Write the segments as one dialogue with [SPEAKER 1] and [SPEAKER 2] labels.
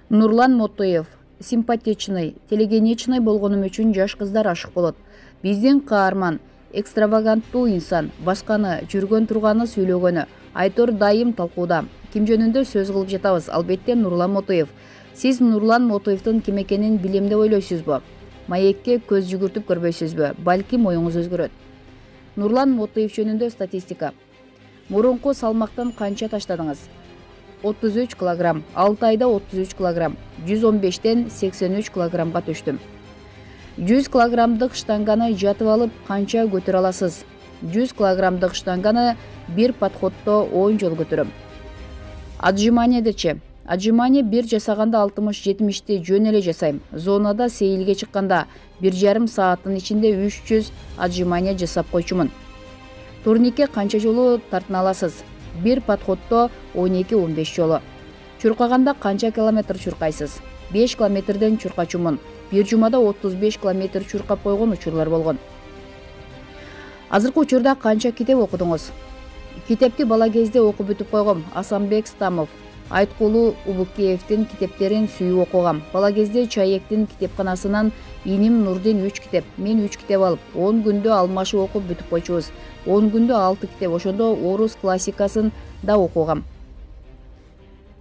[SPEAKER 1] Нурлан Мотоев: симпатичный, телегеничный болгонум үчүн жаш кыздар ашык болот. Биздин каарман, экстраваганттуу инсан, башканы, жүргөн турганы, сүйлөгөнү. Айтор дайым талкууда. Ким жөнүндө сөз кылып жатабыз? Албетте Нурлан Мотоев. Сиз Нурлан Мотоевдин ким экенин билем деп ойлойсузбу? Маекке көз жүгүртүп көрбөйсүзбү? Балким оюңуз өзгөрөт. Нурлан Мотоев жөнүндө статистика. Мурунку салмактан канча таштадыңыз? 33 килограмм. 6 айда 33 килограмм. 115тен 83 килограммга төштүм. 100 килограммдык штанганы жатып алып канча көтөрө аласыз? 100 килограммдык штанганы бир подходто 10 жол көтөрөм. Отжиманиедечи. Отжимание бир жасаганда 60-70ти жөн эле жасайм. Зонада сейилге чыкканда 1,5 сааттын ичинде 300 отжимание жасап койчумун. Турникке канча жолу тартына аласыз? Бир подходто 12-15 жолу. Чуркаганда канча километр чуркайсыз? 5 километрден чуркачумун. Бир жумада 35 километр чуркап койгон учурлар болгон. Азыркы учурда канча китеп окудуңуз? Китепти бала кезде окуп бүтүп койгом. Асанбек Стамов, Айткулу Убукеевдин китептерин сүйүп окугам. Бала кезде Чаектин китепканасынан иним Нурдин 3 китеп, мен 3 китеп алып, 10 күндө алмашып окуп бүтүп койчубуз. 10 күндө 6 китеп, ошондо орус классикасын да окугам.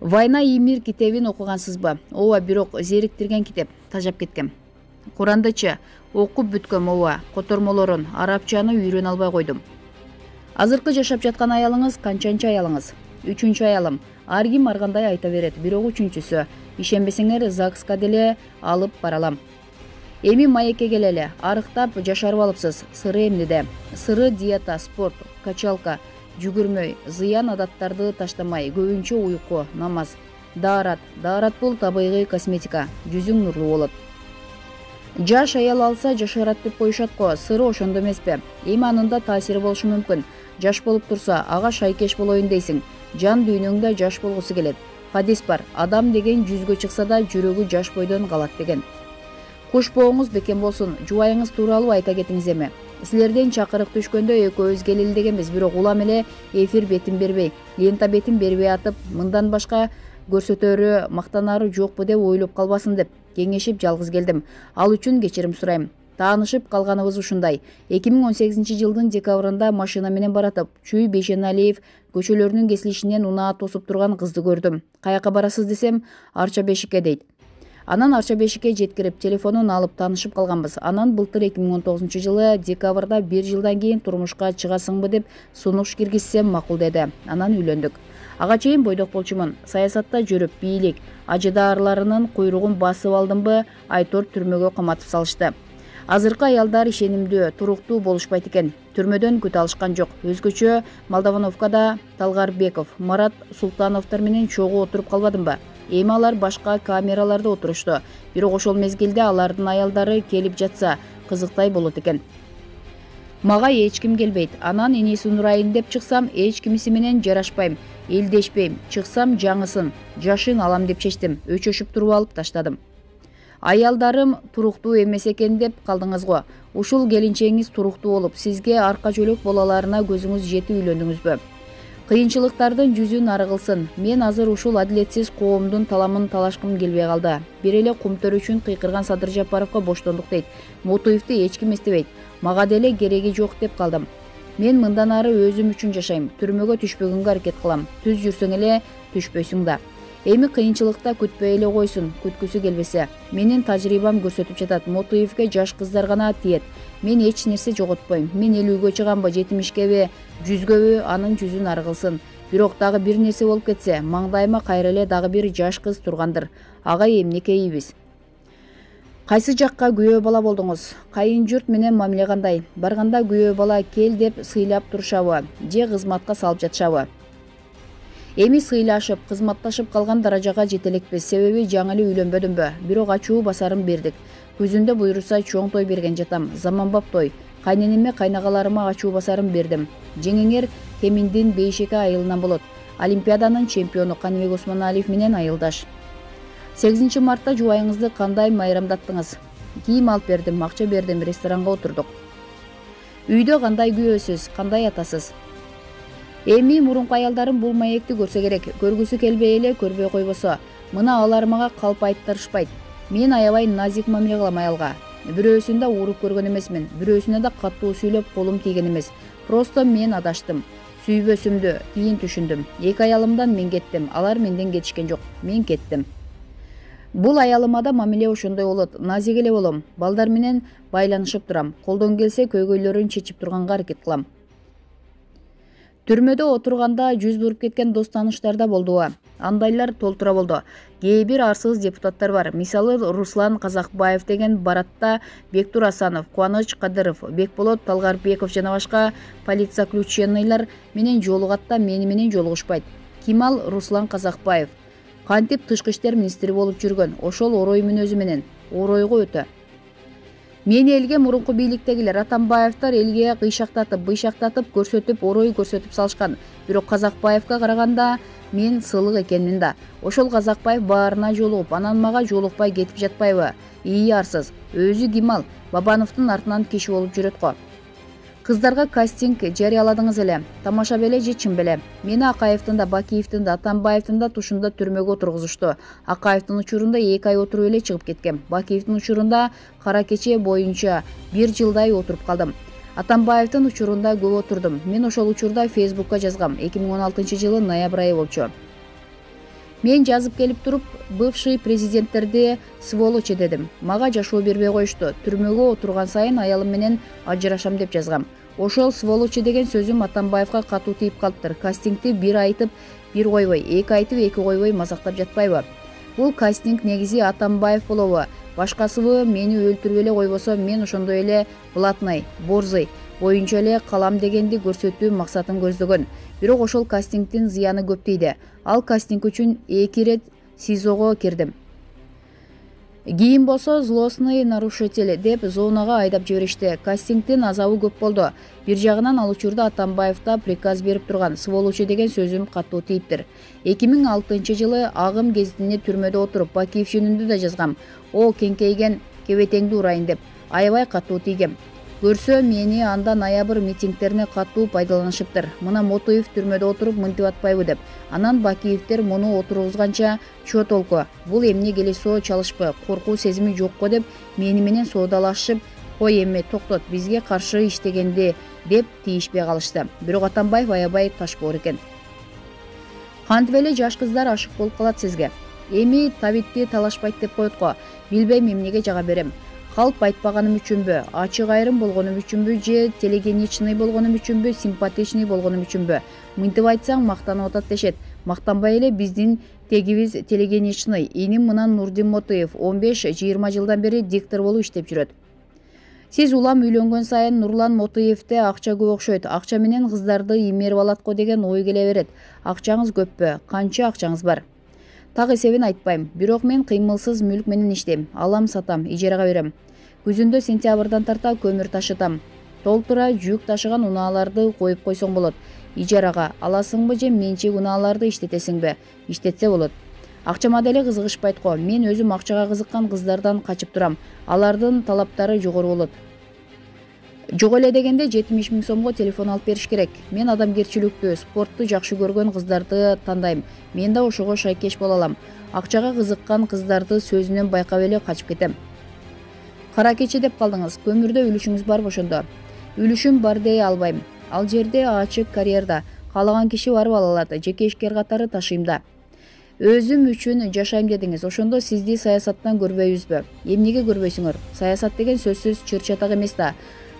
[SPEAKER 1] Вайна и мир китебин окугансызбы? Ооба, бирок зериктирген китеп, тажап кеткем. Курандычы окуп бүткөм, ооба, котормолорун, арабчаны үйрөнө албай койдум. Азыркы жашап жаткан аялыңыз канчанчы аялыңыз? 3-чү аялым. Ар ким ар кандай айта берет, бирок 3-чүсү. Ишенбесеңер, ЗАГСка деле алып баралам. Эми маекке келели. Арыктап жашарып алыпсыз. Сыры эмнеде? Сыры диета, спорт, качалка, жүгүрмөй, зыян адаттарды таштамай, көбүнчө уйку, намаз. Даарат. Даарат бул табигый косметика. Жүзүң нурлуу болот. Жаш аял алса жашарат деп коюшат го. Сыры ошондо эмеспи? Эми анында таасири болушу мүмкүн. Жаш болуп турса, ага шайкеш болоюн дейсиң. Жан дүйнөңдө жаш болгусу келет. Хадис бар: адам деген 100гө чыкса да жүрөгү жаш бойдон калат деген. Куш бооңуз бекем болсун. Жубайыңыз тууралуу айта кетиңиз эми. Силерден чакырык түшкөндө экөөбүз келели дегенбиз, бирок улам эле эфир бетин бербей, лента бетин бербей атып, мындан башка көрсөтөрү, мактанары жокпу деп ойлоп калбасын деп кеңешип жалгыз келдим. Ал үчүн кечирим сурайм. Таанышып калганыбыз ушундай. 2018-жылдын декабрында машина менен баратып, Чүй Бейшеналиев көчөлөрүнүн кесилишинен унаа тосуп турган кызды көрдүм. Каяка барасыз десем, Арча Бешикке дейт. Анан Арча Бешикке жеткирип, телефонун алып таанышып калганбыз. Анан былтыр 2019-жылы декабрда 1 жылдан кийин турмушка чыгасыңбы деп сунуш киргизсем макул деди. Анан үйлөндүк. Ага чейин бойдок болчумун. Саясатта жүрүп, бийлик, ажыдаарыларынын куйругун басып алдымбы, Айтор түрмөгө каматып салышты. Азыркы аялдар ишенимдүү, туруктуу болушпайт экен. Түрмөдөн күтө алышкан жок. Өзгөчө Молдовановкада Талгарбеков, Марат Султановдор менен чогуу отуруп калбадымбы? Эми алар башка камераларда отурушту. Бирок ошол мезгилде алардын аялдары келип жатса, кызыктай болот экен. Мага эч ким келбейт. Анан энесин урайын деп чыксам, эч кимиси менен жарашпайм, элдешпейм. Чыксам жаңысын, жашын алам деп чечтим. Өчөшүп туруп алып таштадым. Аялдарым туруктуу эмес экен деп калдыңыз го. Ушул келинчегиңиз туруктуу болуп, сизге арка жөлөк болаларына көзүңүз жетип үйлөндүңүзбү? Кыйынчылыктардын жүзүн ары кылсын. Мен азыр ушул адилетсиз коомдун таламын талашкым келбей калды. Бир эле кумтөр үчүн кыйкырган Садыр Жапаровго боштондук дейт. Мотоевди эч ким эстебейт. Мага деле кереги жок деп калдым. Мен мындан ары өзүм үчүн жашайм. Түрмөгө түшпөгөнгө аракет кылам. Түз жүрсөң эле түшпөйсүң да. Эми кыйынчылыкта күтпөй эле койсун, күткүсү келбесе. Менин тажрыйбам көрсөтүп жатат, Мотоевге жаш кыздар гана тиет. Мен эч нерсе жоготпойм. Мен 50гө чыгамбы, 70кеби, 100гөбү, анын жүзүн ары кылсын. Бирок дагы бир нерсе болуп кетсе, маңдайыма кайра эле дагы бир жаш кыз тургандыр. Ага эмнекейбиз? Кайсы жакка күйөө бала болдуңуз? Кайын журт менен мамиле кандай? Барганда күйөө бала кел деп сыйлап турушабы, же кызматка салып жатышабы? Эми сыйлашып, кызматташып калган даражага жете элекпиз. Себеби жаңы эле үйлөнбөдүмбү. Бирок ачуу басарым бердик. Күзүндө буйруса чоң той берген жатам. Заманбап той. Кайненеме, кайнагаларыма ачуу басарым бердим. Жеңеңер Кеминдин Бейшеке айылынан болот. Олимпиаданын чемпиону Каныбек Осмоналиев менен айылдаш. 8 мартта жубайыңызды кандай майрамдаттыңыз? Кийим алып бердим, акча бердим, ресторанга отурдук. Үйдө кандай күйөөсүз, кандай атасыз? Эми мурунку аялдарым бул маекти көрсө керек. Көргүсү келбей эле көрбөй койбосо. Мына алар мага калп айттырышпайт. Мен аябай назик мамиле кылам аялга. Бирөөсүндө уруп көргөн эмесмин, бирөөсүнө да каттуу сүйлөп колум тийген эмес. Просто мен адаштым. Сүйбөсүмдү кийин түшүндүм. Эки аялымдан мен кеттим, алар менден кетишкен жок. Мен кеттим. Бул аялыма да мамиле ошондой болот. Назик эле болом. Балдар менен байланышып турам. Колдон келсе көйгөйлөрүн чечип турганга аракет кылам. Түрмөдө отурганда жүз буруп кеткен дос тааныштар да болдубу? Андайлар толтура болду. Кээ бир арсыз депутаттар бар. Мисалы Руслан Казакбаев деген Баратта, Бектур Асанов, Кубаныч Кадыров, Бекболот Талгарбеков жана башка полиция заключенныйлар менен жолугатта мени менен жолугушпайт. Кимал Руслан Казакбаев кантип тышкы иштер министри болуп жүргөн, ошол орой мүнөзү менен оройго өтө. Мени элге мурунку бийликтегилер Атамбаевтар элге кыйшактатып, быйшактатып, көрсөтүп, орой көрсөтүп салышкан. Бирок Казакбаевга караганда мен сылык экенмин да. Ошол Казакбаев баарына жолугуп, анан мага жолукпай кетип жатпайбы? Арсыз. Өзү Кимал Бабановдун артынан киши болуп жүрөт го. Кыздарга кастинг жарыяладыңыз эле. Тамаша беле же чын беле? Мени Акаевдин да, Бакиевдин да, Атамбаевдин да тушунда түрмөгө отургузушту. Акаевдин учурунда 2 ай отуруп эле чыгып кеткем. Бакиевдин учурунда кара кече боюнча 1 жылдай отуруп калдым. Атамбаевдин учурунда көп отурдум. Мен ошол учурда Фейсбукка жазгам. 2016-жылы ноябрь айы болчу. Мен жазып келип туруп, бывший президенттерди сволочь дедим. Мага жашоо бербей коюшту. Түрмөгө отурган сайын аялым менен ажырашам деп жазгам. Ошол сволочь деген сөзүм Атамбаевга катуу тийип калыптыр. Кастингди бир айтып, бир койбой, 2 айтып, 2 койбой мазактап жатпайбы? Бул кастинг негизи Атамбаев болобу? Башкасыбы мени өлтүрүп эле койбосо, мен ошондой эле блатный, борзый боюнча эле калам дегенди көрсөтүү максатын көздөгөн. Бирок ошол кастингдин зыяны көп дейди. Ал кастинг үчүн 2 рет СИЗОго кирдим. Кийин болсо злостный нарушитель деп зонага айдап жиберишти. Кастингдин азабы көп болду. Бир жагынан ал учурда Атамбаевда приказ берип турган сволочь деген сөзүм катуу тийиптир. 2006-жылы Агым гезитине түрмөдө отуруп, Бакиев жөнүндө да жазгам. О кеңкейген кебетеңди урайын деп. Аябай катуу тийгем. Көрсө мени анда ноябрь митингдерине катуу пайдаланышыптыр. Мына Мотоев түрмөдө отуруп мынтип атпайбы деп. Анан Бакиевдер муну отургузганча чо толку. Бул эмне келесоо чалышпы, коркуу сезими жокко деп мени менен соодалашып, кой эми токтот, бизге каршы иштегенди деп тийишпей калышты. Бирок Атамбаев аябай ташбоор экен. Кантип эле жаш кыздар ашык болуп калат сизге? Эми табитти талашпайт деп коет го. Билбейм эмнеге жага берем. Калп айтпаганым үчүнбү, ачык айрым болгонум үчүнбү же телегеничный болгонум үчүнбү, симпатичный болгонум үчүнбү? Мынтип айтсаң мактанып атат дешет. Мактанбай эле биздин тегибиз телегеничный. Иним мынан Нурдин Мотоев 15-20 жылдан бери диктор болуп иштеп жүрөт. Сиз улам үйлөнгөн сайын Нурлан Мотоевде акча көп окшойт. Акча менен кыздарды имерип алат го деген ой келе берет. Акчаңыз көппү? Канча акчаңыз бар? Так эсебин айтпайм. Бирок мен кыймылсыз мүлк менен иштейм. Алам, сатам, ижарага берем. Күзүндө сентябрдан тарта көмүр ташытам. Толтура жүк ташыган унааларды коюп койсоң болот. Ижарага аласыңбы же менчик унааларды иштетесиңби? Иштетсе болот. Акчама деле кызыгышпайт го. Мен өзүм акчага кызыккан кыздардан качып турам. Алардын талаптары жогору болот. Жок эле дегенде 70 000 сомго телефон алып бериш керек. Мен адамгерчиликтүү, спортту жакшы көргөн кыздарды тандайм. Мен да ошого шайкеш боло алам. Акчага кызыккан кыздарды сөзүнөн байкап эле качып кетем. Кара кече деп калдыңыз. Көмүрдө үлүшүңүз барбы ошондо? Үлүшүм бар дей албайм. Ал жерде ачык карьерда каалаган киши барып ала алат. Жеке ишкер катары ташыйм да. Өзүм үчүн жашайм дедиңиз. Ошондо сизди саясаттан көрбөйбүзбү? Эмнеге көрбөйсүңөр? Саясат деген сөзсүз чыр-чатак эмес да.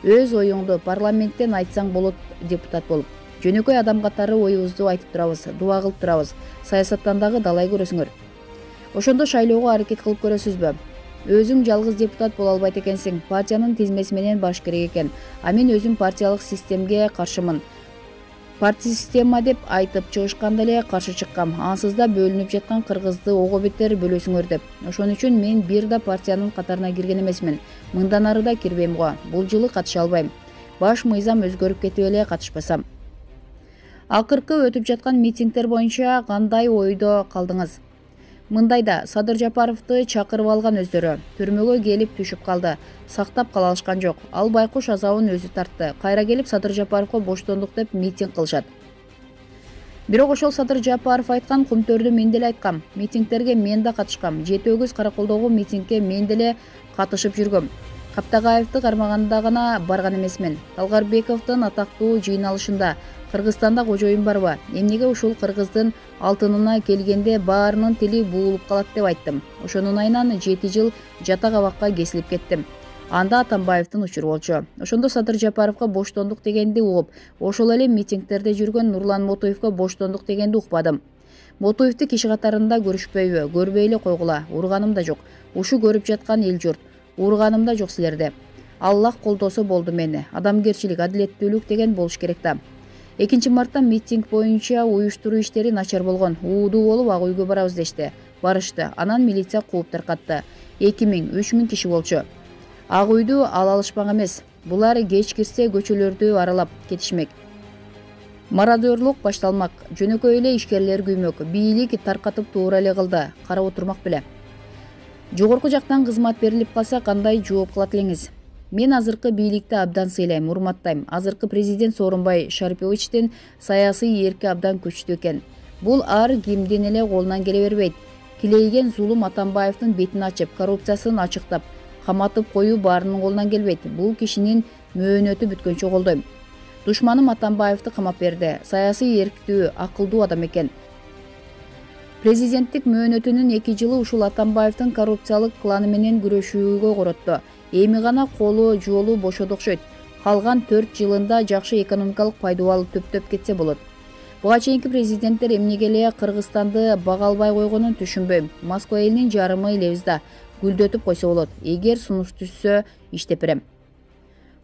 [SPEAKER 1] Өз оюңду парламенттен айтсаң болот, депутат болуп. Жөнөкөй адам катары оюбузду айтып турабыз, дуа кылып турабыз. Саясаттан дагы далай көрөсүңөр. Ошондо шайлоого аракет кылып көрөсүзбү? Өзүң жалгыз депутат боло албайт экенсиң. Партиянын тизмеси менен баш керек экен. А мен өзүм партиялык системге каршымын. Партия система деп айтып чыгышканда эле каршы чыккам. Ансыз да бөлүнүп жаткан Кыргызды ого бетер бөлөсүңөр деп. Ошон үчүн мен бир да партиянын катарына кирген эмесмин. Мындан ары да кирбейм го. Бул жылы катыша албайм. Баш мыйзам өзгөрүп кетип эле катышпасам. Акыркы өтүп жаткан митингдер боюнча кандай ойдо калдыңыз? Мындайда Садыр Жапаровду чакырып алган өздөрү. Түрмөгө келип түшүп калды. Сактап кала алышкан жок. Ал байкуш азабын өзү тартты. Кайра келип Садыр Жапаровго боштондук деп митинг кылышат. Бирок ошол Садыр Жапаров айткан кумтөрдү мен деле айткам, митингдерге мен да катышкам, Жети өгүз Караколдогу митингге мен деле катышып жүргөм. Каптагаевди кармаганда гана барган эмесмин. Талгарбековдун атактуу жыйналышында Кыргызстанда кожоюн барбы? Эмнеге ушул кыргыздын алтынына келгенде баарынын тили буулуп калат деп айттым. Ошонун айынан 7 жыл жатак абакка кесилип кеттим. Анда Атамбаевдин учуру болчу. Ошондо Садыр Жапаровго боштондук дегенди угуп, ошол эле митингдерде жүргөн Нурлан Мотоевго боштондук дегенди укпадым. Мотоевди киши катарында көрүшпөйбү, көрбөй эле койгула. Урганым да жок. Ушу көрүп жаткан эл журт. Урганым да жок силерде. Аллах колдосо болду мени. Адамгерчилик, адилеттүүлүк деген болуш керек да. 2 мартта митинг боюнча уюштуруу иштери начар болгон. Уудуу болуп ак үйгө барабыз дешти. Барышты. Анан милиция кууп таркатты. 2000-3000 киши болчу. Ак үйдү ала алышпак эмес. Булар кеч кирсе көчөлөрдү аралап кетишмек. Мародерлук башталмак. Жөнөкөй эле ишкерлер күймөк. Бийлик таркатып туура эле кылды. Карап отурмак беле. Жогорку жактан кызмат берилип калса кандай жооп кылат элеңиз? Мен азыркы бийликти абдан сыйлайм, урматтайм. Азыркы президент Сооронбай Шариповичтин саясий эрки абдан күчтүү экен. Бул ар кимдин эле колунан келе бербейт. Килейген зулум Атамбаевдин бетин ачып, коррупциясын ачыктап, каматып коюу баарынын колунан келбейт. Бул кишинин мөөнөтү бүткөнчө колдойм. Душманым Атамбаевди камап берди. Саясий эрктүү, акылдуу адам экен. Президенттик мөөнөтүнүн 2 жылы ушул Атамбаевдин коррупциялык кланы менен күрөшүүгө коротто. Эми гана колу жолу бошоду окшойт. Калган 4 жылында жакшы экономикалык пайдубал төптөп кетсе болот. Буга чейинки президенттер эмнеге эле Кыргызстанды бага албай койгонун түшүнбөйм. Москва элинин жарымы элебизда гүлдөтүп койсо болот. Эгер сунуш түшсө иштеп берем.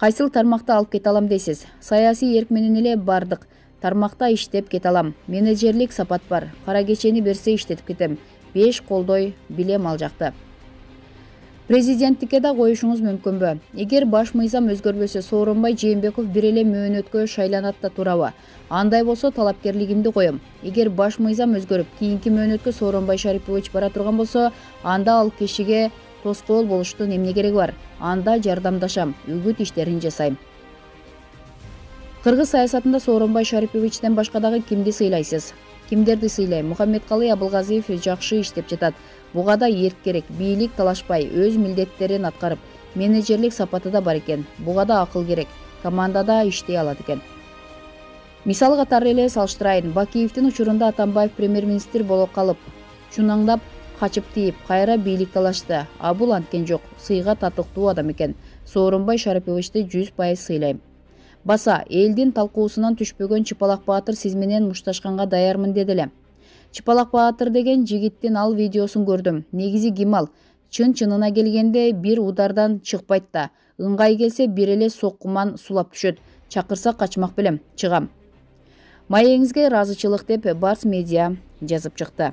[SPEAKER 1] Кайсыл тармакта алып кете алам дейсиз? Саясий эрк менен эле бардык тармакта иштеп кете алам. Менеджерлик сапат бар. Кара кечени берсе иштетип кетем. 5 колдой билем ал жакты. Президенттикке да коюшуңуз мүмкүнбү? Эгер баш мыйзам өзгөрбөсө, Сооронбай Жээнбеков бир эле мөөнөткө шайланат да турабы? Андай болсо талапкерлигимди коем. Эгер баш мыйзам өзгөрүп, кийинки мөөнөткө Сооронбай Шарипович бара турган болсо, анда ал кишиге тоскоол болуштун эмне кереги бар? Анда жардамдашам, үгүт иштерин жасайм. Кыргыз саясатында Сооронбай Шариповичтен башка дагы кимди сыйлайсыз? Кимдерди сыйлайм? Мухаммедкалый Абылгазиев жакшы иштеп жатат. Буга да эрк керек. Бийлик талашпай, өз милдеттерин аткарып, менеджерлик сапаты да бар экен. Буга да акыл керек. Командада иштей алат экен. Мисал катары эле салыштырайын. Бакиевдин учурунда Атамбаев премьер-министр болуп калып, чунаңдап качып тийип, кайра бийлик талашты. А бул анткен жок. Сыйга татыктуу адам экен. Сооронбай Шариповичти 100% сыйлайм. Баса, Элдин талкуусунан түшпөгөн Чыпалак Баатыр сиз менен мушташканга даярмын деди эле. Чыпалак Баатыр деген жигиттин ал видеосун көрдүм. Негизи ким ал? Чын-чынына келгенде бир удардан чыкпайт да. Ыңгай келсе бир эле соккуман сулап түшөт. Чакырса качмак белем, чыгам. Маегиңизге ыраазычылык деп Барс медиа жазып чыкты.